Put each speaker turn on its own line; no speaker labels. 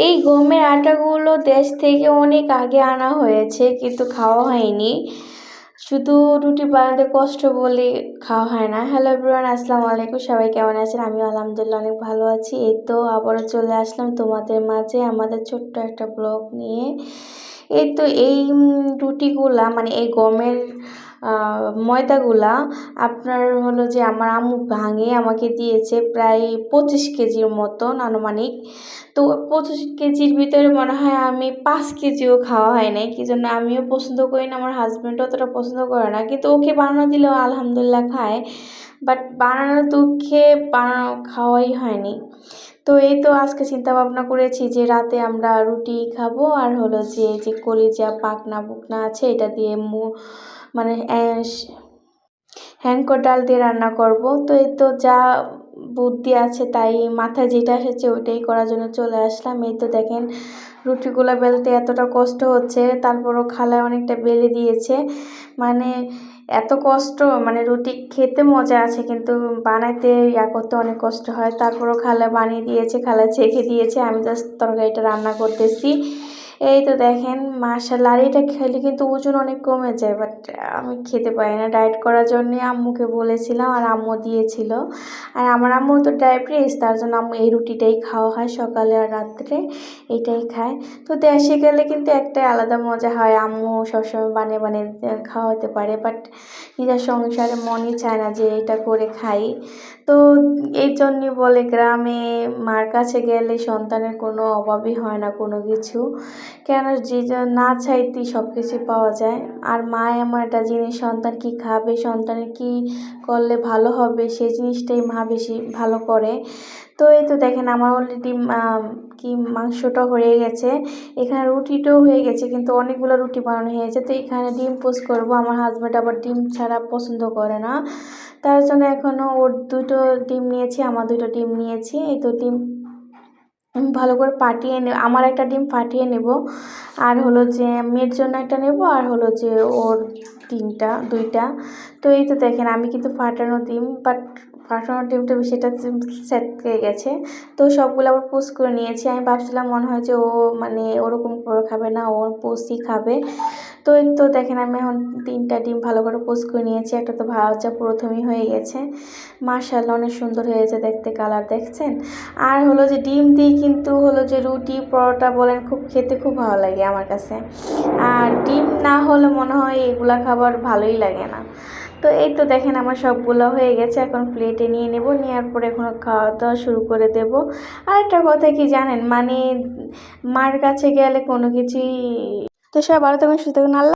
এই গমের আটাগুলো দেশ থেকে অনেক আগে আনা হয়েছে, কিন্তু খাওয়া হয়নি। শুধু রুটি বানাতে কষ্ট বলে খাওয়া হয় না। হ্যালো এভরিওয়ান, আসসালামু আলাইকুম। সবাই কেমন আছেন? আমি আলহামদুলিল্লাহ অনেক ভালো আছি। এই তো আবারও চলে আসলাম তোমাদের মাঝে আমাদের ছোট্ট একটা ব্লগ নিয়ে। এই রুটিগুলা মানে এই গমের ময়দাগুলা আপনার হলো যে আমার আম্মু ভাঙে আমাকে দিয়েছে প্রায় 25 কেজির মতন আনুমানিক। তো 25 কেজির ভিতরে মনে হয় আমি 5 কেজিও খাওয়া হয় নাই, কি জন্য আমিও পছন্দ করি না, আমার হাজব্যান্ডও অতটা পছন্দ করে না, কিন্তু ওকে বানানো দিলেও আলহামদুলিল্লাহ খায়। বাট বানানোর দুঃখে বানানো খাওয়াই হয়নি। তো এই তো আজকে চিন্তা ভাবনা করেছি যে রাতে আমরা রুটি খাবো, আর হলো যে কলিজা পাকনা বুকনা আছে এটা দিয়ে মানে হ্যাংকর ডাল দিয়ে রান্না করব। তো এই তো যা বুদ্ধি আছে তাই মাথায় যেটা এসেছে ওইটাই করার জন্য চলে আসলাম। এই তো দেখেন রুটিগুলো বেলতে এতটা কষ্ট হচ্ছে, তারপরও খালায় অনেকটা বেলে দিয়েছে। মানে এত কষ্ট, মানে রুটি খেতে মজা আছে কিন্তু বানাইতে করতে অনেক কষ্ট হয়। তারপরও খালা বানিয়ে দিয়েছে, খালা ছেঁকে দিয়েছে, আমি জাস্ট তরকারিটা রান্না করতেছি। এই তো দেখেন মাশাআল্লাহ। আর এটা খেলে কিন্তু ওজন অনেক কমে যায়, বাট আমি খেতে পারি না। ডায়েট করার জন্য আম্মুকে বলেছিলাম আর আম্মু দিয়েছিল। আর আমার আম্মু তো ডায়াবেটিস, তার জন্য আম্মু এই রুটিটাই খাওয়া হয় সকালে আর রাত্রে, এটাই খায়। তো দেশে গেলে কিন্তু একটা আলাদা মজা হয়, আম্মু সবসময় বানিয়ে বানিয়ে খাওয়াতে পারে, বাট নিজের সংসারে মনই চায় না যে এটা করে খাই। তো এই জন্যই বলে গ্রামে মার কাছে গেলে সন্তানের কোনো অভাবই হয় না কোনো কিছু, কেন যে না চাইতেই সব কিছু পাওয়া যায়। আর মা এমন একটা জিনিস, সন্তান কি খাবে, সন্তানের কি করলে ভালো হবে সেই জিনিসটাই মা বেশি ভালো করে। তো এই তো দেখেন আমার অলরেডি মাংসটা হয়ে গেছে, এখানে রুটিটাও হয়ে গেছে, কিন্তু অনেকগুলো রুটি বানানো হয়েছে। তো এখানে ডিম পোস্ট করবো, আমার হাজব্যান্ড আবার ডিম ছাড়া পছন্দ করে না, তার জন্য এখনও ওর 2টো ডিম নিয়েছি, আমার 2টো ডিম নিয়েছি। এই তো ডিম ভালো করে ফাটিয়ে আমার একটা ডিম ফাটিয়ে নেব, আর হলো যে মেয়ের জন্য একটা নেব, আর হলো যে ওর 2টা। তো এই তো দেখেন আমি কিন্তু ফাটানো ডিম, বাট ফাটানো ডিমটা সেটা সেট হয়ে গেছে। তো সবগুলো আবার পোস্ট করে নিয়েছি। আমি ভাবছিলাম মনে হয় যে ও মানে ওরকম করে খাবে না, ওর পোস্টই খাবে। তো এই তো দেখেন আমি এখন 3টা ডিম ভালো করে পোস্ট করে নিয়েছি, একটা তো ভাজা প্রথমেই হয়ে গেছে। মাশাআল্লাহ অনেক সুন্দর হয়েছে দেখতে, কালার দেখছেন। আর হলো যে ডিম দিয়ে কিন্তু হলো যে রুটি পরোটা বলেন খুব খেতে খুব ভালো লাগে আমার কাছে। আর ডিম না হলে মনে হয় এগুলা খাবার ভালোই লাগে না। তো এই তো দেখেন আমার সবগুলো হয়ে গেছে, এখন প্লেটে নিয়ে নেব, নেওয়ার পরে এখন খাওয়া দাওয়া শুরু করে দেব। আর একটা কথা কি জানেন, মানে মার কাছে গেলে কোনো কিছুই। তো সবাই ভালো থাকুন, সুস্থ থাকুন, আল্লাহ।